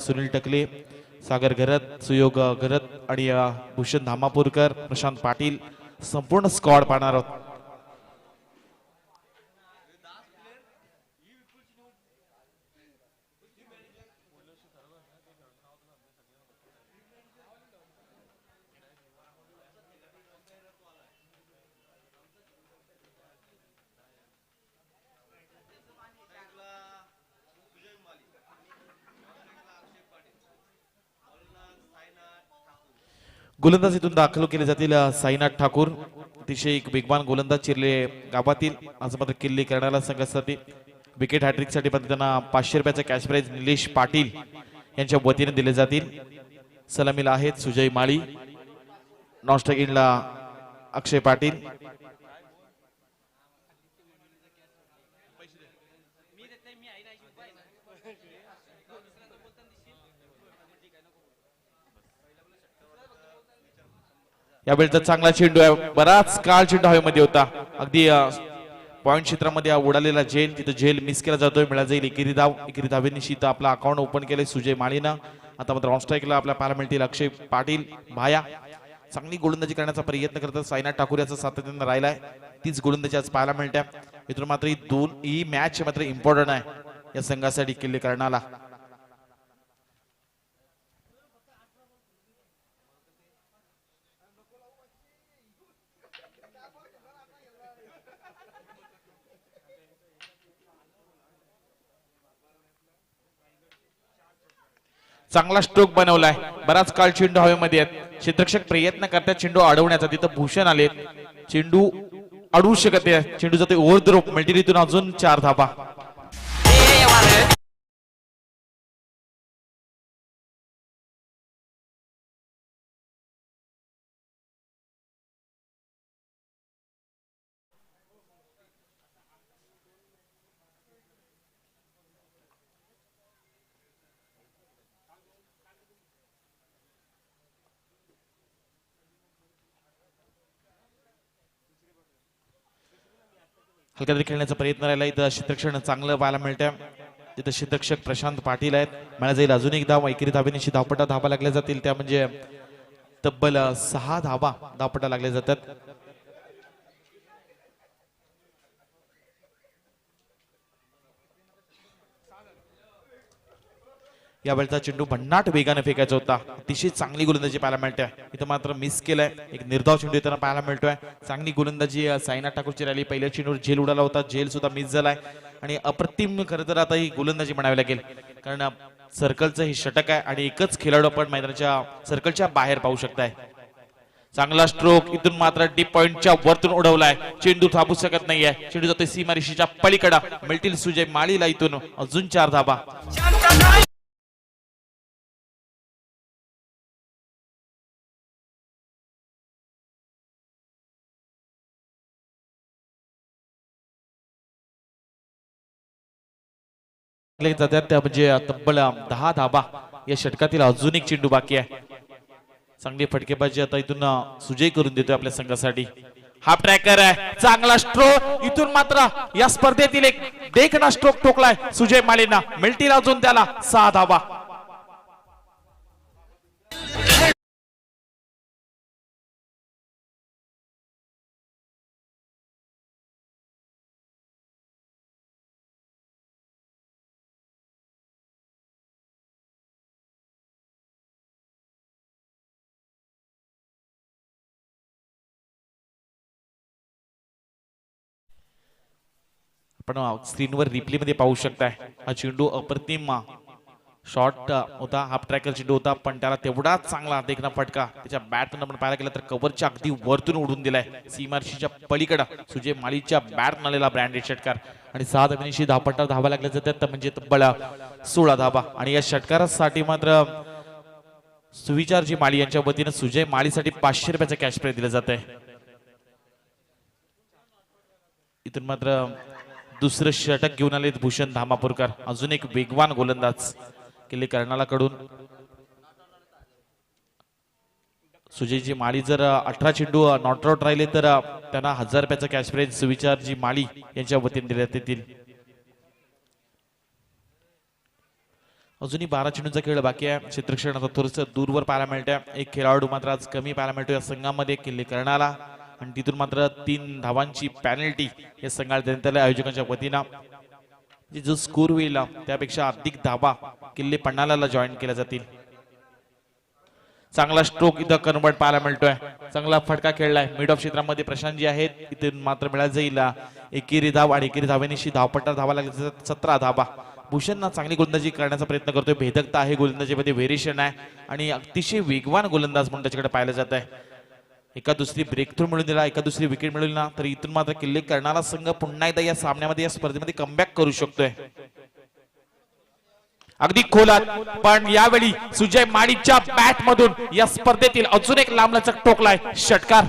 सुनील टकले, सागर घरत, सुयोग घरत आणि भूषण धामापूरकर, प्रशांत पाटील संपूर्ण स्क्वॉड पाहणार आहोत. गोलंदाजीतून दाखल केले जातील साईनाथ ठाकूर, अतिशय एक वेगवान गोलंदाज चिरले गावातील. आज मात्र किल्ले करण्याला संघासाठी विकेट हॅट्रिक साठी त्यांना 500 रुपयाचा कॅश प्राइज निलेश पाटील यांच्या वतीने दिले जातील. सलामीला आहेत सुजय माळी, नॉस्ट्राइक इनला अक्षय पाटील. यावेळेचा चांगला चेंडू आहे, बराच काळ चेंडू हवेमध्ये होता. अगदी पॉइंट क्षेत्रामध्ये उडालेला झेल, तिथे झेल मिस केला जातोय. मिळा जाईल एकेरी धाव. एकेरी धावेनिशी आपला अकाउंट ओपन केले सुजय माळीनं. आता मात्र ऑन स्ट्राईकला आपल्या पाहायला मिळतील अक्षय पाटील भाया. चांगली गोलंदाजी करण्याचा प्रयत्न करतात साईनाथ ठाकूर, याचा सातत्याने राहिलाय. तीच गोलंदाजी आज पाहायला मिळते. इथून मात्र ही मॅच मात्र इम्पॉर्टंट आहे या संघासाठी किल्ले करण्याला. चांगला स्ट्रोक बनवलाय, बराच काळ चेंडू हवेमध्ये आहेत. क्षेत्ररक्षक प्रयत्न करतात चेंडू अडवण्याचा. तिथं भूषण आले, चेंडू अडवू शकत आहे. चेंडू जाते ओव्हर द रोप. मिल्टिरीतून अजून 4 धाबा. हलक्या खेळण्याचा प्रयत्न राहिला. इथं क्षेत्ररक्षण चांगलं पाहायला मिळतं. तिथं क्षेत्ररक्षक प्रशांत पाटील आहेत. मला जाईल अजून एक धाव. एकेरी धावेनिशी धावपटा धाबा लागल्या जातील, त्या म्हणजे तब्बल 6 धाबा धावपटा लागल्या जातात. यावेळचा चेंडू भन्नाट वेगाने फेकायचा होता. अतिशय चांगली गोलंदाजी पाहायला मिळते. इथं मात्र मिस केलाय. एक निर्धाव चेंडू येताना पाहायला मिळतोय. चांगली गोलंदाजी साईनाथ ठाकूरची राहिली. पहिल्या चेंडूवर झेल उडाला होता, झेल सुद्धा मिस झालाय. आणि अप्रतिम खरं तर आता ही गोलंदाजी म्हणावी लागेल, कारण सर्कलचं हे षटक आहे आणि एकच खेळाडू आपण मैदानाच्या सर्कलच्या बाहेर पाहू शकताय. चांगला स्ट्रोक, इथून मात्र डीप पॉइंटच्या वरतून उडवलाय. चेंडू थांबू शकत नाहीये. चेंडू जातोय सीमारेषेच्या पलीकडे. मिळतील सुजय माळीला इथून अजून 4 धाबा. जातात त्या म्हणजे तब्बल 10 धाबा या षटकातील. अजून एक चेंडू बाकी आहे. चांगली फटकेबाजी आता इथून सुजय करून देतोय आपल्या संघासाठी. हाफ ट्रॅकर आहे, चांगला स्ट्रोक. इथून मात्र या स्पर्धेतील एक देखणा स्ट्रोक ठोकलाय सुजय माळींना. मिळतील अजून त्याला 6 धाबा. पण स्क्रीनवर रिप्ले मध्ये पाहू शकताय, हा चेंडू अप्रतिम शॉट होता. हाफ ट्रॅकर चेंडू होता, पण त्याला तेवढाच चांगला देखना फटका त्याच्या बॅटनं आपण पाहायला गेला तर कव्हरच्या अगदी वरतून उडून दिलाय. सीमारेषेच्या पलीकडे सुजय माळीच्या बॅट आलेला ब्रँडेड षटकार. आणि 7 धावेनिशी धावपटा धावा लागल्या जातात, म्हणजे तब्बल 16 धावा. आणि या षटकारासाठी मात्र सुविचारजी माळी यांच्या वतीने सुजय माळीसाठी 500 रुपयाचा कॅश प्राइज दिला जात आहे. इथून मात्र दुसरं षटक घेऊन आले भूषण धामापूरकर. अजून एक वेगवान गोलंदाज किल्ले कर्नाला कडून. सुजयजी माळी जर 18 चेंडू नॉट आउट राहिले तर त्यांना 1000 रुपयाचा कॅश प्राइज सुविचारजी माळी यांच्या वतीने देण्यात येतील. अजूनही 12 चेंडूंचा खेळ बाकी आहे. क्षेत्ररक्षण आता थोडंसं दूरवर पाहायला मिळतंय. एक खेळाडू मात्र आज कमी पाहायला मिळतो या संघामध्ये किल्ले करणारा, आणि तिथून मात्र 3 धावांची पॅनल्टी या संघाला देण्यात आली आयोजकांच्या वतीनं. जो स्कोर होईल त्यापेक्षा अधिक धावा किल्ले पन्हाळ्याला जॉईन केल्या जातील. चांगला स्ट्रोक इथं कन्वर्ट पाहायला मिळतोय. चांगला फटका खेळलाय मिड ऑफ क्षेत्रामध्ये प्रशांत जी आहेत इथून मात्र मिळाला जाईल एकेरी धाव, आणि एकेरी धावेनिशी धावपट्टा धावा लागली 17 धावा. भूषण चांगली गोलंदाजी करण्याचा प्रयत्न करतोय. भेदकता आहे गोलंदाजीमध्ये, व्हेरिएशन आहे आणि अतिशय वेगवान गोलंदाज म्हणून त्याच्याकडे पाहिलं जात आहे. एका दुसरी ब्रेक थ्रू मिळून दिला, एका दुसरी विकेट मिळून दिला, तर इथून मात्र किल्ले करणारा संघ पुन्हा एकदा या सामन्यामध्ये या स्पर्धेमध्ये कमबॅक करू शकतोय. अगदी खोलात, पण यावेळी सुजय माळीच्या बॅट मधून या स्पर्धेतील अजून एक लांबलचक टोकलाय षटकार.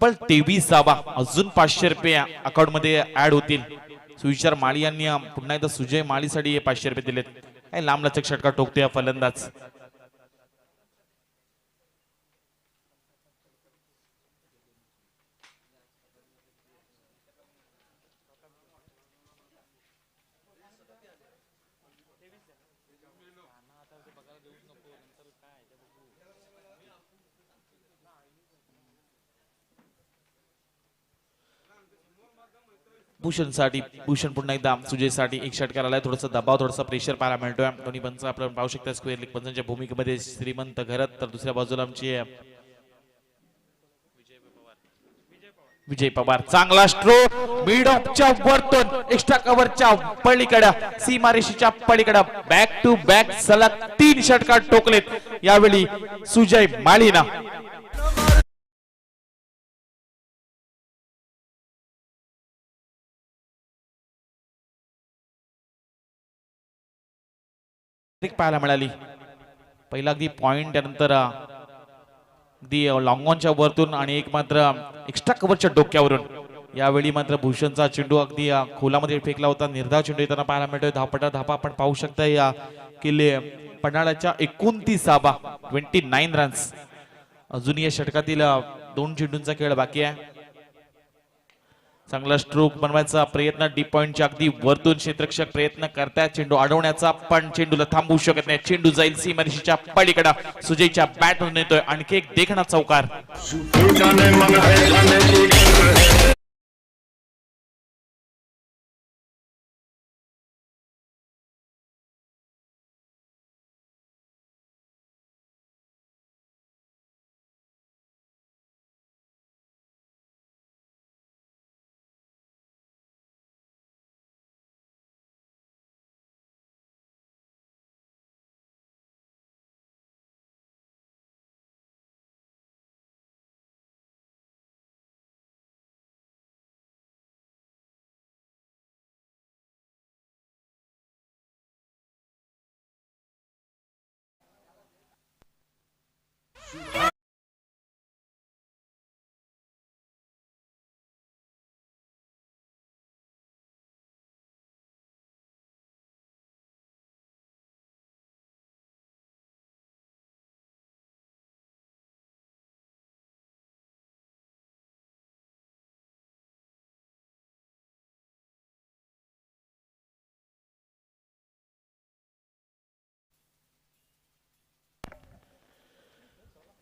तब्बल 23 धावा, अजून 500 रुपये अकाउंट मध्ये ऍड होतील. सुविचार माळी यांनी पुन्हा एकदा सुजय माळीसाठी 500 रुपये दिलेत. काय लांबलचक षटकार टोकतोय फलंदाज. भूषण पुन्हा एकदा सुजयसाठी एक षटकार आलाय. थोडासा दबाव, थोडासा प्रेशर पाहायला मिळतोय. दोन्ही पंच आपण पाहू शकता स्क्वेअर लीग पंचांच्या भूमिकेमध्ये श्रीमंत घरत, तर दुसऱ्या बाजूला आमचे विजय पवार. चांगला स्ट्रोक मिड ऑफच्या वरतून एक्स्ट्रा कव्हरच्या पलीकडे, सीमारेषेच्या पलीकडे बॅक टू बॅक सलग 3 षटकार टोकलेत यावेळी सुजय माळीना. पाहायला मिळाली. पहिला अगदी पॉइंट, त्यानंतर अगदी लॉंग ऑनच्या वरतून आणि एक मात्र एक्स्ट्रा कव्हरच्या डोक्यावरून. यावेळी मात्र भूषणचा चेंडू अगदी खोलामध्ये फेकला होता. निर्धाव चेंडू येताना पाहायला मिळतोय. धावपटा धापा आपण पाहू शकता. या किल्ले पन्हाळ्याच्या 29 29 रन्स. अजूनही या षटकातील 2 चेंडूंचा खेळ बाकी आहे. चांगला स्ट्रोक बनवायचा प्रयत्न डीप पॉइंटच्या अगदी वरतून क्षेत्ररक्षक प्रयत्न करतायत चेंडू अडवण्याचा, पण चेंडूला थांबवू शकत नाही. चेंडू जाईल सीमारेषेच्या पलीकडे. सुजयच्या बॅटमधून येतोय आणखी एक देखणा चौकार.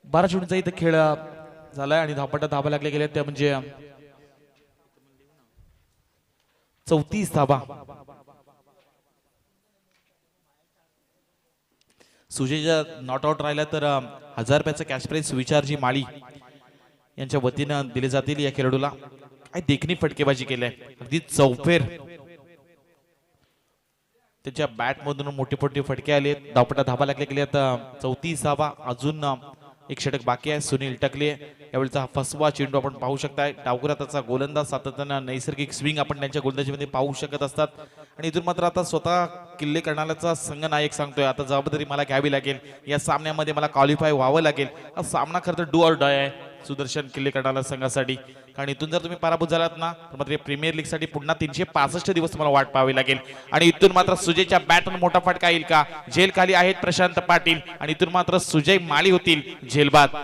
बारा चेंडूंचा इथं खेळ झालाय आणि धावपट्टा धाबा लागले गेले त्या म्हणजे 34 धाबा. सुजयच्या नॉट आउट राहिला तर 1000 रुपयाचं कॅश प्राइज विचारजी माळी यांच्या वतीनं दिले जातील. या खेळाडूला काय देखणी फटकेबाजी केली, अगदी चौफेर त्याच्या बॅट मधून मोठे मोठे फटके आले. धावपट्टा धाबा लागले गेले. आता 34 धाबा, अजून एक षटक बाकी आहे. सुनील टकले यावेळीचा फसवा चेंडू आपण पाहू शकताय. डावखुराताचा गोलंदाज सातत्याने नैसर्गिक स्विंग आपण त्यांच्या गोलंदाजीमध्ये पाहू शकत असतात. आणि इथून मात्र आता स्वतः किल्ले करणाऱ्याचा संघ नायक सांगतोय आता जबाबदारी मला घ्यावी लागेल. या सामन्यामध्ये मला क्वालिफाय व्हावं लागेल. हा सामना खरं तर डू ऑर डाय आहे. सुदर्शन किल्ले करणारा संघासाठी, कारण इथून जर तुम्ही पराभूत झालात ना तर मात्र प्रीमियर लीग साठी पुन्हा 365 दिवस तुम्हाला वाट पाहावी लागेल. आणि इथून मात्र सुजयच्या बॅटन मोठा फटका येईल का? झेल खाली आहेत प्रशांत पाटील आणि इथून मात्र सुजय माळी होतील झेलबाद.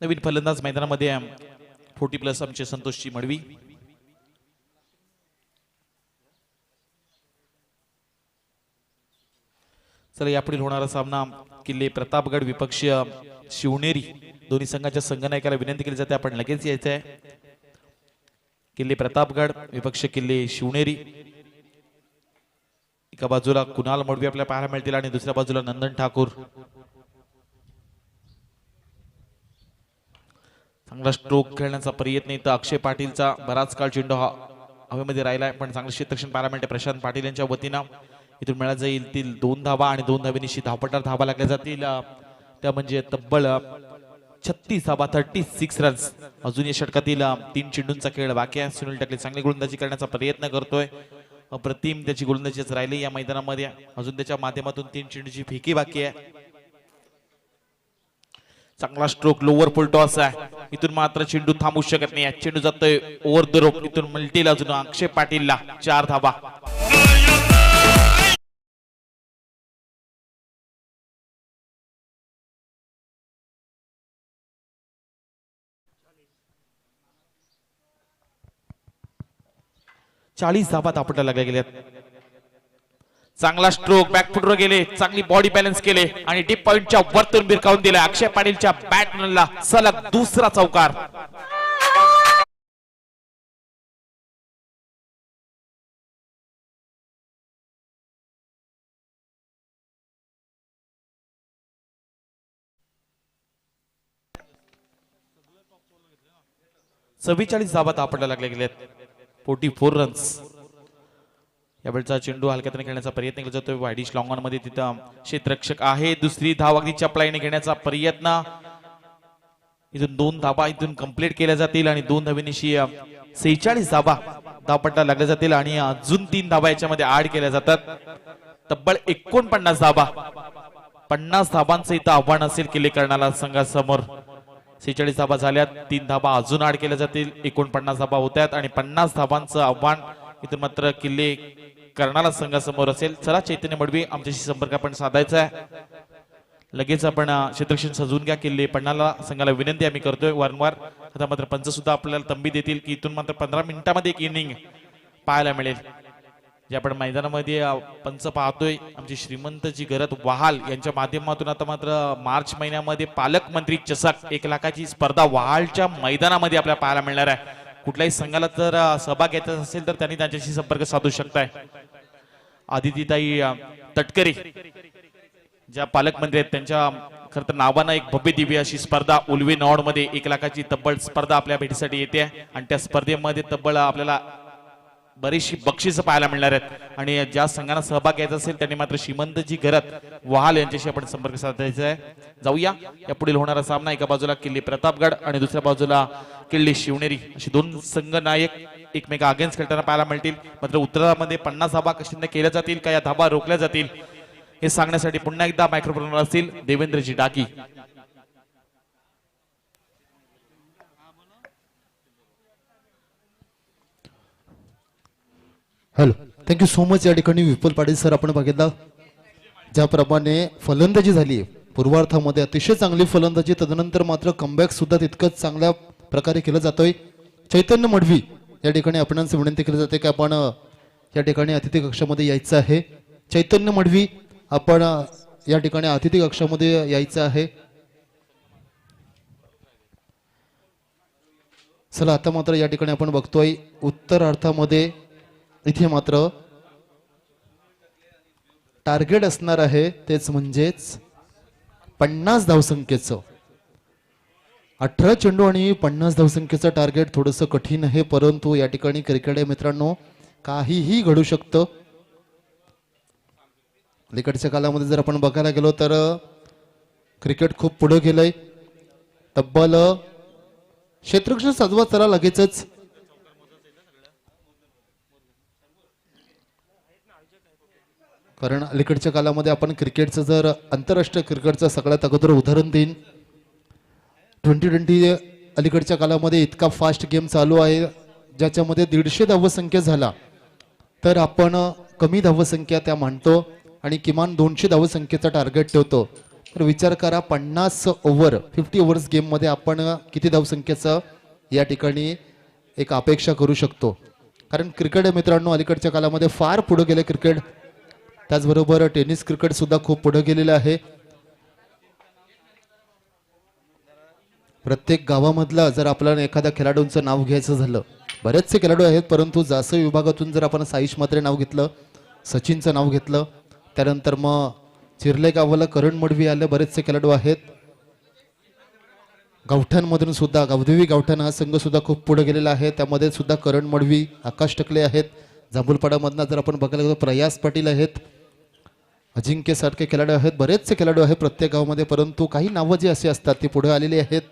नवीन फलंदाज मैदानामध्ये 40+ आमचे संतोषजी मडवी. चला यापुढील होणारा सामना किल्ले प्रतापगड विपक्षीय शिवनेरी, दोन्ही संघाच्या संघनायकाला विनंती केली जाते आपण लगेच यायचं आहे. किल्ले प्रतापगड विपक्ष किल्ले शिवनेरी. एका बाजूला कुणाल मडवी आपल्याला पाहायला मिळतील आणि दुसऱ्या बाजूला नंदन ठाकूर. चांगला स्ट्रोक खेळण्याचा प्रयत्न इथं अक्षय पाटीलचा बराच काळ चेंडू हवेमध्ये राहिलाय, पण चांगलं क्षेत्ररक्षण पाहायला मिळते प्रशांत पाटील यांच्या वतीनं. इथून मिळाला जाईल 2 धावा आणि 2 धावेनिशी धावपटार धावा लागल्या जातील. त्या म्हणजे तब्बल 36 धावा 36 रन्स. अजून या षटकातील 3 चेंडूंचा खेळ बाकी आहे. सुनील टकले चांगली गोलंदाजी करण्याचा प्रयत्न करतोय. अप्रतिम त्याची गोलंदाजीच राहिली या मैदानामध्ये. अजून त्याच्या माध्यमातून 3 चेंडूची फेकी बाकी आहे. चांगला स्ट्रोक लोअर फुल टॉस आहे. इथून मात्र चेंडू थांबू शकत नाही. चेंडू जातोय ओव्हर द रोप. इथून मल्टीला अजून अक्षय पाटीलला 4 धावा. 40 धावा आपल्याला लागल्या गेल्यात. चांगला स्ट्रोक बॅकफुटवर गेले, चांगली बॉडी बॅलन्स केले आणि डीप पॉइंटच्या वरतून भिरकावून दिला अक्षय पाटीलच्या बॅटमॅनला सलग दुसरा चौकार. चव्वेचाळीस धावा आपल्याला लागल्या गेल्यात. 44 रन्स. यावेळचा चेंडू हलक्याने खेळण्याचा प्रयत्न केला जातोय वायडिश लॉंग ऑन मध्ये. तिथं क्षेत्ररक्षक आहे. दुसरी धाव अगदी चपलाईने घेण्याचा प्रयत्न. इथून 2 धावा इथून कंप्लीट केल्या जातील आणि 2 धावेनिशी 46 धावा धावपट्टा लागल्या जातील आणि अजून 3 धावा याच्यामध्ये ऍड केल्या जातात. तब्बल 49 धावा. 50 धावांचं इथं आव्हान असेल किल्ले करणारा संघासमोर. 46 धावा झाल्यात, 3 धावा अजून ऍड केल्या जातील. 49 धावा होत्यात आणि 50 धावांचं आव्हान इथून मात्र किल्ले करणारा संघासमोर असेल. चला चैतन्य मडवी आमच्याशी संपर्क आपण साधायचा आहे. लगेच आपण क्षेत्ररक्षण सजवून घ्या. किल्ले पन्नाला संघाला विनंती आम्ही करतोय वारंवार. आता मात्र पंच सुद्धा आपल्याला तंबी देतील की इथून मात्र 15 मिनिटांमध्ये एक इनिंग पाहायला मिळेल. जे आपण मैदानामध्ये पंच पाहतोय आमचे श्रीमंतजी गरत वहाल यांच्या माध्यमातून. आता मात्र मार्च महिन्यामध्ये पालकमंत्री चषक 1 लाखाची स्पर्धा वहालच्या मैदानामध्ये आपल्याला पाहायला मिळणार आहे. कुठल्याही संघाला जर सहभाग घ्यायचा असेल तर त्यांनी त्यांच्याशी संपर्क साधू शकताय. आदितीताई तटकरे ज्या पालकमंत्री आहेत त्यांच्या खरं तर नावानं एक भव्य दिव्य अशी स्पर्धा उलवे नॉड मध्ये 1 लाखाची तब्बल स्पर्धा आपल्या भेटीसाठी येते आणि त्या स्पर्धेमध्ये तब्बल आपल्याला बरीचशी बक्षीस पाहायला मिळणार आहेत. आणि ज्या संघांना सहभाग घ्यायचा असेल त्यांनी मात्र श्रीमंतजी घरत वहाल यांच्याशी आपण संपर्क साधायचा आहे. जाऊया या पुढील होणारा सामना. एका बाजूला किल्ले प्रतापगड आणि दुसऱ्या बाजूला किल्ले शिवनेरी अशी 2 संघ नायक एकमेका अगेन्स्ट खेळताना पाहायला मिळतील. मात्र उत्तरामध्ये 50 धावा कशाने केल्या जातील का या धावा रोखल्या जातील हे सांगण्यासाठी पुन्हा एकदा मायक्रोफोनवर असतील देवेंद्रजी Daki. Hello, thank you so much. या ठिकाणी विपुल पाटील सर आपण बघितलं ज्याप्रमाणे फलंदाजी झाली पूर्वार्धामध्ये अतिशय चांगली फलंदाजी. तदनंतर मात्र कमबॅक सुद्धा तितकंच चांगल्या प्रकारे केलं जातोय. चैतन्य मडवी या ठिकाणी आपणांची विनंती केली जाते की आपण या ठिकाणी अतिथी कक्षामध्ये यायचं आहे. चैतन्य मडवी आपण या ठिकाणी अतिथी कक्षामध्ये यायचं आहे. चला आता मात्र या ठिकाणी आपण बघतोय उत्तरार्धामध्ये इथे मात्र टार्गेट असणार आहे तेच म्हणजेच 50 धावसंख्येचं. 18 चेंडू आणि 50 धावसंख्येचं टार्गेट थोडंसं कठीण आहे, परंतु या ठिकाणी क्रिकेट मित्रांनो काहीही घडू शकतं. अलीकडच्या कालामध्ये जर आपण बघायला गेलो तर क्रिकेट खूप पुढे गेलंय. तब्बल क्षेत्ररक्षण साजवा चला लगेचच. कारण अलीकडच्या कालामध्ये आपण क्रिकेटचं जर आंतरराष्ट्रीय क्रिकेटचं सगळ्यात अगोदर उदाहरण देईन. 2020 अलीकडच्या कालामध्ये इतका फास्ट गेम चालू आहे ज्याच्यामध्ये 150 धावसंख्या झाला तर आपण कमी धावसंख्या त्या मानतो आणि किमान 200 धावसंख्येचा टार्गेट ठेवतो. तर विचार करा 50 ओव्हर 50 ओव्हर्स गेममध्ये आपण किती धावसंख्येचं या ठिकाणी एक अपेक्षा करू शकतो. कारण क्रिकेट मित्रांनो अलीकडच्या कालामध्ये फार पुढे गेले क्रिकेट. त्याचबरोबर टेनिस क्रिकेट सुद्धा खूप पुढे गेलेलं आहे. प्रत्येक गावामधला जर आपल्याला एखाद्या खेळाडूंचं नाव घ्यायचं झालं, बरेचसे खेळाडू आहेत परंतु जास्त विभागातून जर आपण साईश मात्रे नाव घेतलं, सचिनचं नाव घेतलं, त्यानंतर मग चिरले गावाला करण मडवी आले, बरेचसे खेळाडू आहेत. गावठाणमधून सुद्धा गावदेवी गावठाण हा संघ सुद्धा खूप पुढे गेलेला आहे. त्यामध्ये सुद्धा करण मडवी, आकाश टकले आहेत. जांभूलपाडामधनं जर आपण बघायला गेलो प्रयास पाटील आहेत, अजिंक्य सारखे खेळाडू आहेत. बरेचसे खेळाडू आहेत प्रत्येक गावामध्ये परंतु काही नावं जी अशी असतात ती पुढे आलेली आहेत.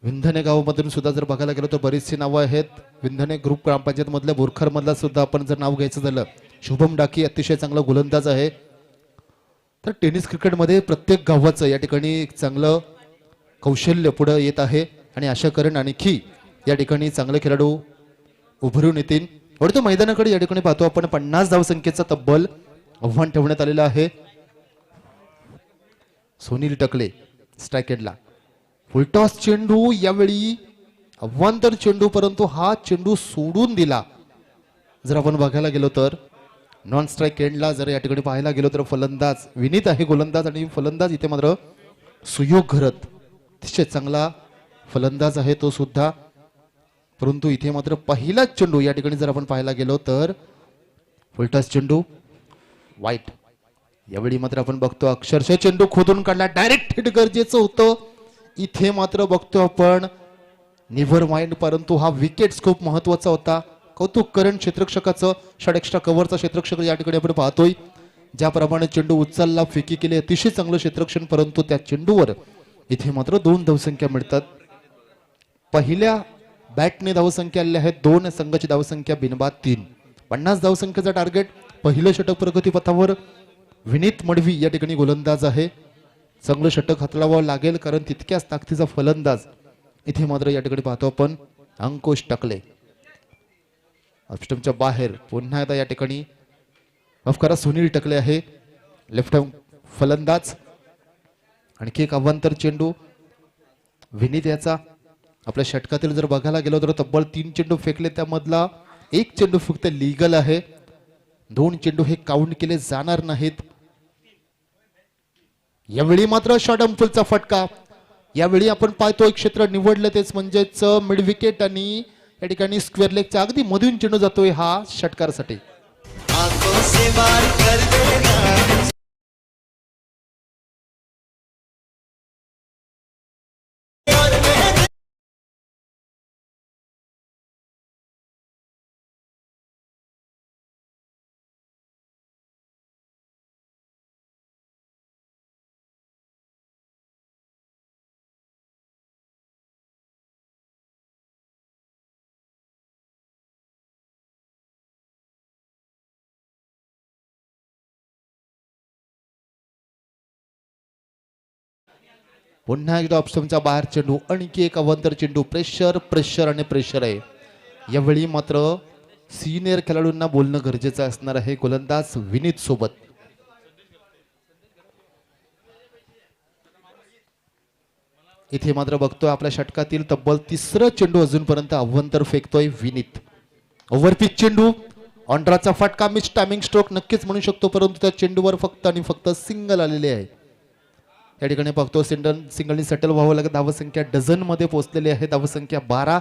विंधने गावामधून सुद्धा जर बघायला गेलो तर बरीचशी नावं आहेत. विंधने ग्रुप ग्रामपंचायत मधल्या बोरखर मधला सुद्धा आपण जर नाव घ्यायचं झालं, शुभम डाकी अतिशय चांगला गोलंदाज आहे. तर टेनिस क्रिकेटमध्ये प्रत्येक गावाचं या ठिकाणी चांगलं कौशल्य पुढे येत आहे आणि आशा करण आणखी या ठिकाणी चांगले खेळाडू उभरून येतील. वरती मैदानाकडे या ठिकाणी पाहतो आपण 50 धावसंख्येचा तब्बल आव्हान ठेवण्यात आलेलं आहे. सुनील टकले स्ट्राईक एंडला. फुलटॉस चेंडू, यावेळी अव्वांतर चेंडू परंतु हा चेंडू सोडून दिला. जर आपण बघायला गेलो तर नॉन स्ट्राईक एंडला जर या ठिकाणी पाहायला गेलो तर फलंदाज विनीत आहे गोलंदाज आणि फलंदाज इथे मात्र सुयोग घरत अतिशय चांगला फलंदाज आहे तो सुद्धा. परंतु इथे मात्र पहिलाच चेंडू या ठिकाणी जर आपण पाहायला गेलो तर फुलटॉस चेंडू वाईट. यावेळी मात्र आपण बघतो अक्षरशः चेंडू खोदून काढला, डायरेक्ट हिट गरजेचं होतं. इथे मात्र बघतो आपण निव्हर माइंड परंतु हा विकेट खूप महत्वाचा होता. कौतुक करण क्षेत्ररक्षकाचं, षट एक्स्ट्रा कव्हरचा क्षेत्ररक्षक या ठिकाणी आपण पाहतोय. ज्याप्रमाणे चेंडू उचलला, फेकी केली, अतिशय चांगलं क्षेत्ररक्षण परंतु त्या चेंडूवर इथे मात्र 2 धावसंख्या मिळतात. पहिल्या बॅटने धावसंख्या आलेल्या आहेत 2, संघाची धावसंख्या बिनबाद 3. 50 धावसंख्येचा टार्गेट. पहिलं षटक प्रगतीपथावर विनीत मडवी या ठिकाणी गोलंदाज आहे. चांगलं षटक हाताळावं लागेल कारण तितक्याच ताकदीचा फलंदाज इथे मात्र या ठिकाणी पाहतो आपण अंकुश टकले. ऑफस्टंपच्या बाहेर पुन्हा एकदा या ठिकाणी माफ करा सुनील टकले आहे लेफ्ट हँड फलंदाज. आणखी एक अवांतर चेंडू विनीत याचा. आपल्या षटकातील जर बघायला गेलो तर तब्बल 3 चेंडू फेकले, त्यामधला 1 चेंडू फक्त लीगल आहे. 2 चेंडू हे काउंट केले जाणार नाहीत. यावेळी मात्र शॉर्ट अँपलचा फटका. यावेळी आपण पाहतोय क्षेत्र निवडलं तेच म्हणजेच मिड विकेट आणि या ठिकाणी स्क्वेअर लेगच्या अगदी मधून चेंडू जातोय हा षटकारासाठी. पुन्हा एकदा ऑप्शनच्या बाहेर चेंडू, आणखी एक अवांतर चेंडू. प्रेशर प्रेशर आणि प्रेशर आहे. यावेळी मात्र सिनियर खेळाडूंना बोलणं गरजेचं असणार आहे गोलंदाज विनीत सोबत. इथे मात्र बघतोय आपल्या षटकातील तब्बल 3रा चेंडू अजूनपर्यंत अव्वंतर फेकतोय विनीत. ओव्हरपिच चेंडू, ऑनड्राचा फटका, मिस टायमिंग स्ट्रोक नक्कीच म्हणू शकतो परंतु त्या चेंडूवर फक्त आणि फक्त सिंगल आलेले आहे. या ठिकाणी बघतो सिंगलनी सेटल व्हावं लागेल. धावसंख्या डझन मध्ये पोहोचलेली आहे, धावसंख्या 12.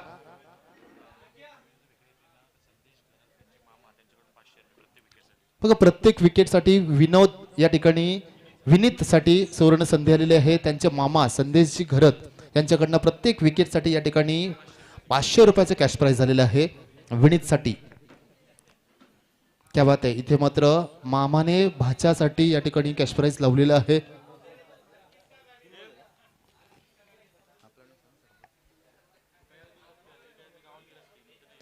बघा प्रत्येक विकेटसाठी विनोद या ठिकाणी विनीत साठी सुवर्ण संधी आलेली आहे. त्यांचे मामा संदेशजी घरत यांच्याकडनं प्रत्येक विकेटसाठी या ठिकाणी 500 रुपयाचे कॅश प्राइज झालेलं आहे विनीत साठी. क्या बात आहे. इथे मात्र मामाने भाच्यासाठी या ठिकाणी कॅश प्राइज लावलेलं आहे.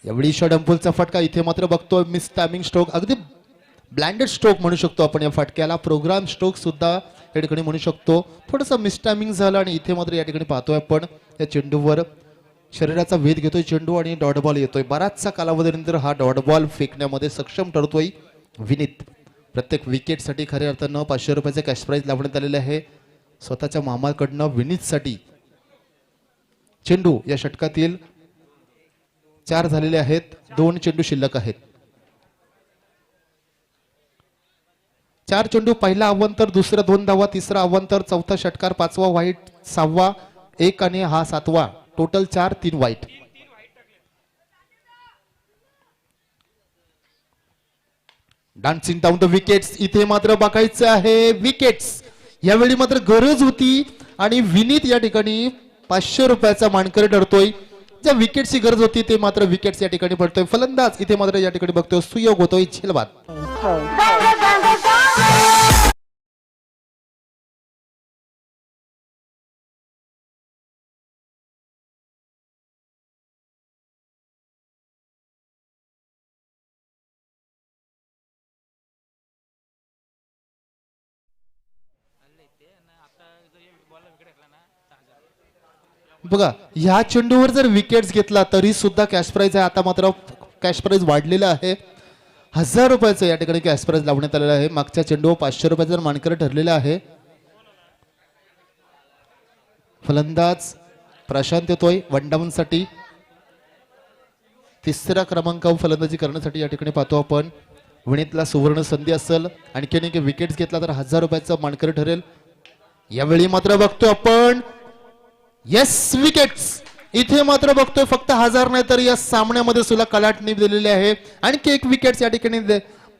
एवढी शॉट अंपुलचा फटका. इथे मात्र बघतोय मिस टायमिंग स्ट्रोक, अगदी ब्लँडेड स्ट्रोक म्हणू शकतो आपण या फटक्याला. प्रोग्राम स्ट्रोक सुद्धा या ठिकाणी म्हणू शकतो. थोडंसं मिस टायमिंग झालं आणि इथे मात्र या ठिकाणी पाहतोय आपण या चेंडूवर शरीराचा वेध घेतोय चेंडू आणि डॉट बॉल येतोय. बराचसा कालावधीनंतर हा डॉट बॉल फेकण्यामध्ये सक्षम ठरतोय विनीत. प्रत्येक विकेटसाठी खऱ्या अर्थानं 500 रुपयाचे कॅश प्राइज लावण्यात आलेले आहे स्वतःच्या मामाकडनं विनीतसाठी. चेंडू या षटकातील 4 झालेले आहेत. 2 चेंडू शिल्लक आहेत. 4 चेंडू. पहिला अवांतर, दुसरा 2 धावा, तिसरा अवांतर, चौथा षटकार, 5वा वाईट, 6वा 1 आणि हा 7वा. टोटल 4, 3 वाईट. Dancing down the wickets. इथे मात्र बघायचं आहे विकेट्स. यावेळी मात्र गरज होती आणि विनीत या ठिकाणी 500 रुपयाचा मानकरी ठरतोय. ज्या विकेटची गरज होती ते मात्र विकेट्स या ठिकाणी पडतोय. फलंदाज इथे मात्र या ठिकाणी बघतोय सुयोग होतोय झेलबाद. बघा ह्या चेंडूवर जर विकेट्स घेतला तरी सुद्धा कॅश प्राइज आहे. आता मात्र कॅश प्राइज वाढलेलं आहे. 1000 रुपयाचं या ठिकाणी कॅश प्राइज लावण्यात आलेलं आहे. मागच्या चेंडूवर 500 रुपयाचं मानकरी ठरलेलं आहे. फलंदाज प्रशांत येतोय वन डाऊन साठी. तिसऱ्या क्रमांकावर फलंदाजी करण्यासाठी या ठिकाणी पाहतो आपण. विनीतला सुवर्ण संधी असेल. आणखीन एक विकेट्स घेतला तर 1000 रुपयाचं मानकरी ठरेल. यावेळी मात्र बघतोय आपण येस विकेट्स. इथे मात्र बघतोय फक्त 1000 नाही तर या सामन्यामध्ये सुद्धा कलाटणी दिलेली आहे. आणखी एक विकेट्स या ठिकाणी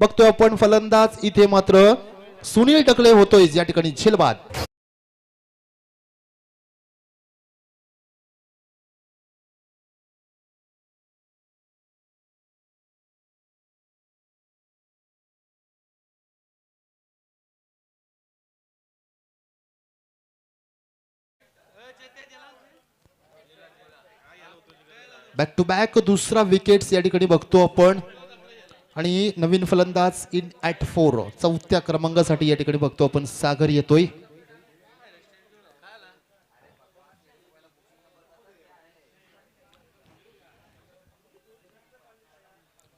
बघतोय आपण. फलंदाज इथे मात्र सुनील टकले होतोय या ठिकाणी झेलबाद. बॅक टू बॅक दुसरा विकेट्स या ठिकाणी बघतो आपण. आणि नवीन फलंदाज इन ॲट 4 चौथ्या क्रमांकासाठी या ठिकाणी बघतो आपण सागर येतोय.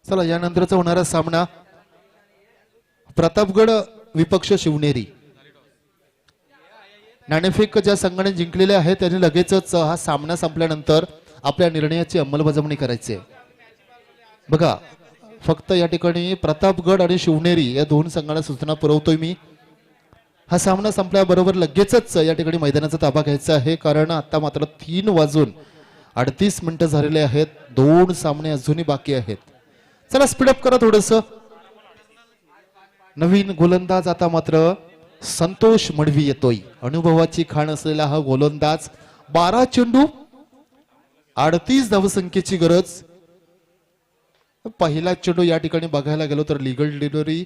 चला यानंतरचा होणारा सामना प्रतापगड विपक्ष शिवनेरी. नाणेफेक ज्या संघाने जिंकलेले आहे त्यांनी लगेचच हा सामना संपल्यानंतर आपल्या निर्णयाची अंमलबजावणी करायची आहे. बघा फक्त या ठिकाणी प्रतापगड आणि शिवनेरी या 2 संघांना सूचना पुरवतोय मी. हा सामना संपल्याबरोबर लगेचच या ठिकाणी मैदानाचा ताबा घ्यायचा आहे. कारण आता मात्र 3:38 झालेले आहेत. 2 सामने अजूनही बाकी आहेत. चला स्पीडअप करा थोडस. नवीन गोलंदाज आता मात्र संतोष मडवी येतोय. अनुभवाची खाण असलेला हा गोलंदाज. 12 चेंडू 38 धावसंख्येची गरज. पहिला चेंडू या ठिकाणी बघायला गेलो तर लिगल डिलिव्हरी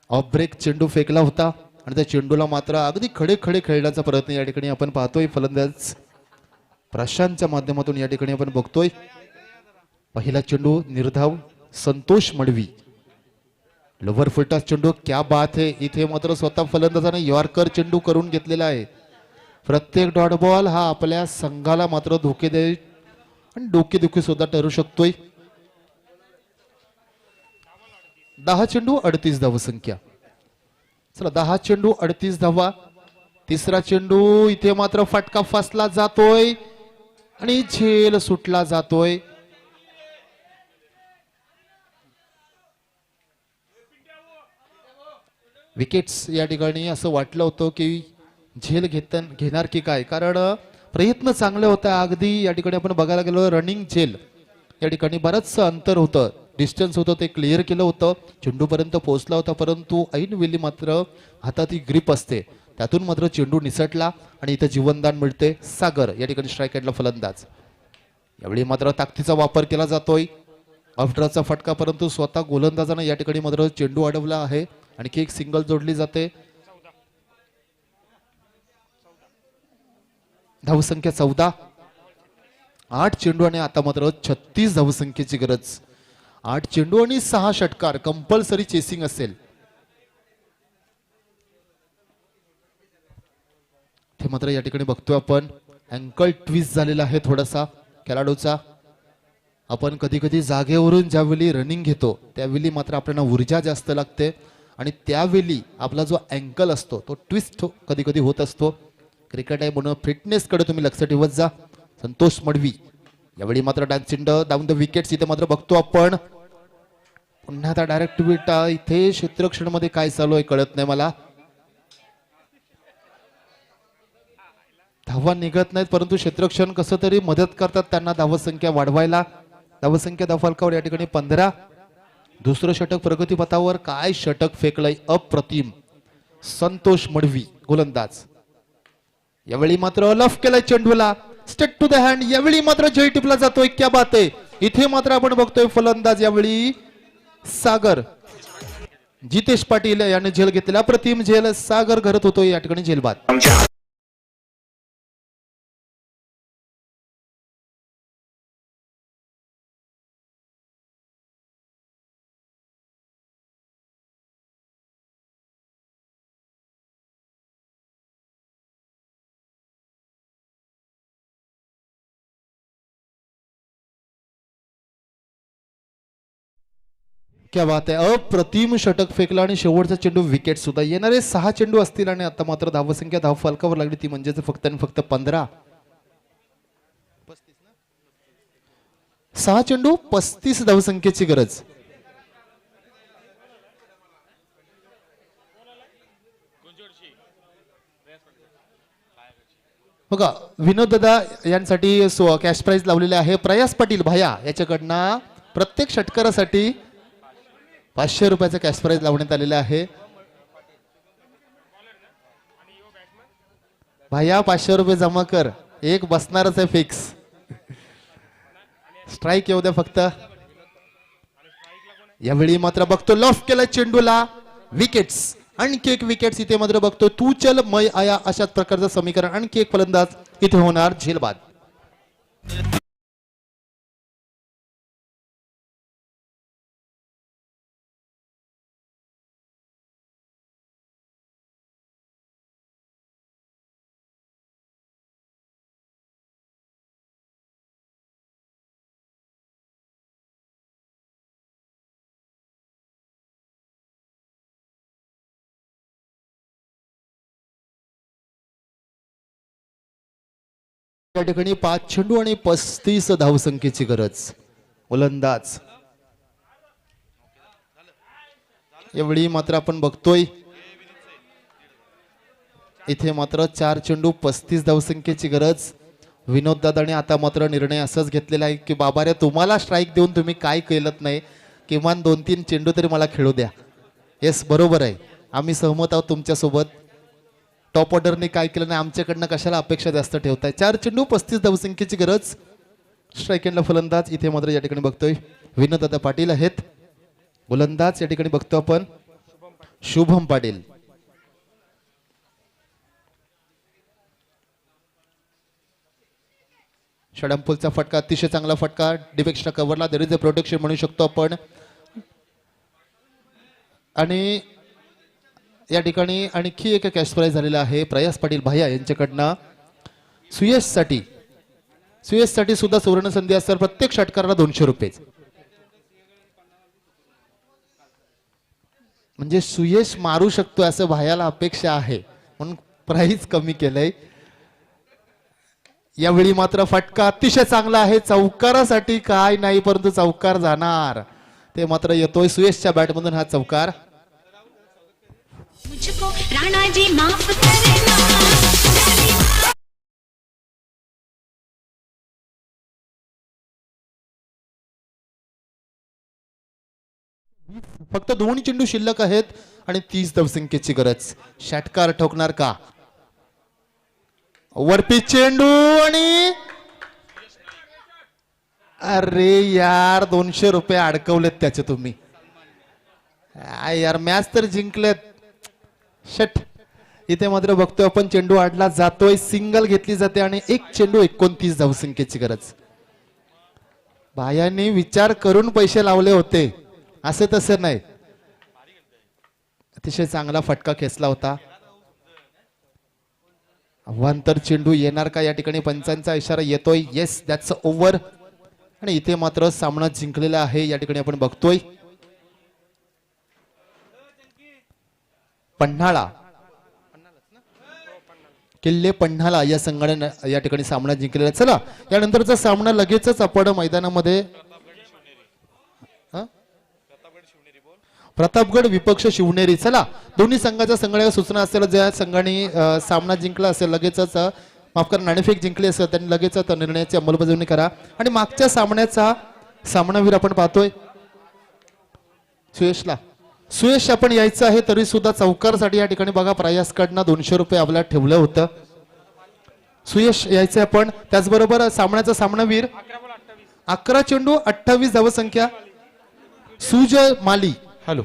ऑफ ब्रेक चेंडू फेकला होता आणि त्या चेंडूला मात्र अगदी खडे खडे खेळण्याचा प्रयत्न या ठिकाणी आपण पाहतोय. फलंदाज प्रशांतच्या माध्यमातून या ठिकाणी आपण बघतोय. पहिला चेंडू निर्धाव संतोष मडवी. लोव्हर फुलटॉस चेंडू. क्या बात है. इथे मात्र स्वतः फलंदाजाने यॉर्कर चेंडू करून घेतलेला आहे. प्रत्येक डॉट बॉल हा आपल्या संघाला मात्र धोकेदायी आणि डोकेदुखी सुद्धा ठरू शकतोय. 10 चेंडू 38 धावसंख्या. चला 10 चेंडू 38 धावा. तिसरा चेंडू. इथे मात्र फटका फसला जातोय आणि झेल सुटला जातोय. विकेट्स या ठिकाणी असं वाटलं होतं की झेल घेणार की काय. कारण प्रयत्न चांगले होता. अगदी या ठिकाणी आपण बघायला गेलो रनिंग झेल या ठिकाणी बरंचसं अंतर होतं, डिस्टन्स होतं, ते क्लिअर केलं होतं. चेंडूपर्यंत पोहोचला होता. परंतु ऐनवेळी मात्र हातात ही ग्रिप असते त्यातून मात्र चेंडू निसटला आणि इथं जीवनदान मिळते. सागर या ठिकाणी स्ट्राईक एंडला फलंदाज. यावेळी मात्र ताकदीचा वापर केला जातोय. ऑफड्राचा फटका, परंतु स्वतः गोलंदाजानं या ठिकाणी मात्र चेंडू अडवला आहे. आणखी एक सिंगल जोडली जाते. धावसंख्या 14. 8 चेंडू आणि आता मात्र 36 धावसंख्येची गरज. 8 चेंडू आणि 6 षटकार, कंपल्सरी चेसिंग असेल. ते मात्र या ठिकाणी बघतोय आपण अँकल ट्विस्ट झालेला आहे थोडासा खेळाडूचा. आपण कधी कधी जागेवरून ज्यावेळी रनिंग घेतो त्यावेळी मात्र आपल्याला ऊर्जा जास्त लागते आणि त्यावेळी आपला जो अँकल असतो तो ट्विस्ट कधी कधी होत असतो. क्रिकेट आहे म्हणून फिटनेस कडे तुम्ही लक्ष ठेवत जा. संतोष मडवी यावेळी मात्र डान्सिंड डाऊन द विकेट्स. इथे मात्र बघतो आपण पुन्हा आता डायरेक्ट विट. इथे क्षेत्ररक्षण मध्ये काय चालू आहे कळत नाही मला. धावा निघत नाहीत परंतु क्षेत्ररक्षण कसं तरी मदत करतात त्यांना धावसंख्या वाढवायला. धावसंख्या धावफलकावर या ठिकाणी 15. दुसरं षटक प्रगतीपथावर. काय षटक फेकलंय अप्रतिम संतोष मडवी गोलंदाज. यावेळी मात्र लफ केलाय चेंडूला. Straight to the hand. यावेळी मात्र जय टिपला जातोय. क्या बात आहे. इथे मात्र आपण बघतोय फलंदाज यावेळी सागर जितेश पाटील याने झेल घेतलेला. अप्रतिम झेल. सागर घरत होतोय या ठिकाणी झेलबाद. क्या बात आहे. अप्रतिम षटक फेकला आणि शेवटचा चेंडू विकेट सुद्धा. येणारे 6 चेंडू असतील आणि आता मात्र धावसंख्या धावफलकावर लागली ती म्हणजे फक्त आणि फक्त 15. 6 चेंडू 35 धावसंख्येची गरज. बघा विनोद दादा यांसाठी कॅश प्राइज लावलेले आहे. प्रयास पाटील भाया याच्याकडनं प्रत्येक षटकारासाठी 500 रुपयाचा कॅश प्राइज लावण्यात आलेला आहे. भाया 500 रुपये जमा कर. एक बसणारच आहे फिक्स. स्ट्राईक येऊ द्या फक्त. यावेळी मात्र बघतो लॉफ केला चेंडूला. विकेट्स. आणखी एक विकेट्स इथे मात्र बघतो. तू चल मै आया अशाच प्रकारचं समीकरण. आणखी एक फलंदाज इथे होणार झेलबाद. या ठिकाणी 5 चेंडू आणि 35 धावसंख्येची गरज. गोलंदाज यावेळी मात्र आपण बघतोय इथे मात्र 4 चेंडू 35 धावसंख्येची गरज. विनोद दादाने आता मात्र निर्णय असाच घेतलेला आहे की बाबा रे तुम्हाला स्ट्राईक देऊन तुम्ही काय केलत नाही. किमान 2-3 चेंडू तरी मला खेळू द्या. येस बरोबर आहे. आम्ही सहमत आहोत तुमच्यासोबत. टॉप ऑर्डरने काय केलं नाही आमच्याकडनं कशाला अपेक्षा जास्त ठेवताय. 4 चेंडू 35 धावसंख्येची गरज. स्ट्राईक एंडला फलंदाज इथे मात्र या ठिकाणी बघतोय विनोददादा पाटील आहेत. गोलंदाज या ठिकाणी बघतो आपण शुभम पाटील. षडंपूलचा फटका अतिशय चांगला फटका. डिफेक्शनला कव्हरला. देर इज अ प्रोटेक्शन म्हणू शकतो आपण. आणि या ठिकाणी आणखी एक कॅश प्राइज झालेला आहे प्रयास पाटील भाया यांच्याकडनं सुयशसाठी. सुयशसाठी सुद्धा सुवर्ण संधी असतात. प्रत्येक षटकाराला 200 रुपये. म्हणजे सुयश मारू शकतो असं भायाला अपेक्षा आहे म्हणून प्राइस कमी केलंय. यावेळी मात्र फटका अतिशय चांगला आहे. चौकारासाठी काय नाही परंतु चौकार जाणार ते मात्र येतोय सुयशच्या बॅटमधून हा चौकार. मुझको राणा जी माफ करना. फक्त 2 चेंडू शिल्लक आहेत आणि 30 धावसंख्येची गरज. षटकार ठोकणार का. वरपी चेंडू आणि अरे यार 200 रुपये अडकवलेत त्याचे तुम्ही. यार मॅच तर जिंकलेत. शट. इथे मात्र बघतोय आपण चेंडू आडला जातोय, सिंगल घेतली जाते आणि एक चेंडू 29 धावसंख्येची गरज. बायांनी विचार करून पैसे लावले होते, असे तसे नाही. अतिशय चांगला फटका खेचला होता. अवांतर चेंडू येणार का या ठिकाणी पंचांचा इशारा येतोय. Yes, that's over. आणि इथे मात्र सामना जिंकलेला आहे या ठिकाणी आपण बघतोय. पन्हाळा, किल्ले पन्हाळा या संघाने या ठिकाणी सामना जिंकलेला. चला यानंतरचा सामना लगेचच आपण मैदानामध्ये प्रतापगड विपक्ष शिवनेरी. चला दोन्ही संघाच्या संघाला सूचना असेल, ज्या संघाने सामना जिंकला असेल लगेचच, माफ करा नाणेफेक जिंकली असेल त्यांनी लगेचच निर्णयाची अंमलबजावणी करा. आणि मागच्या सामन्याचा सामनावीर आपण पाहतोय सुयश आपण यायचं आहे, तरी सुद्धा चौकारसाठी या ठिकाणी बघा प्रयासकडनं 200 रुपये आपल्याला ठेवलं होतं. सुयश यायचं आपण. त्याचबरोबर सामन्याचा सामनावीर 11 चेंडू 28 धावसंख्या सुजय माली. हॅलो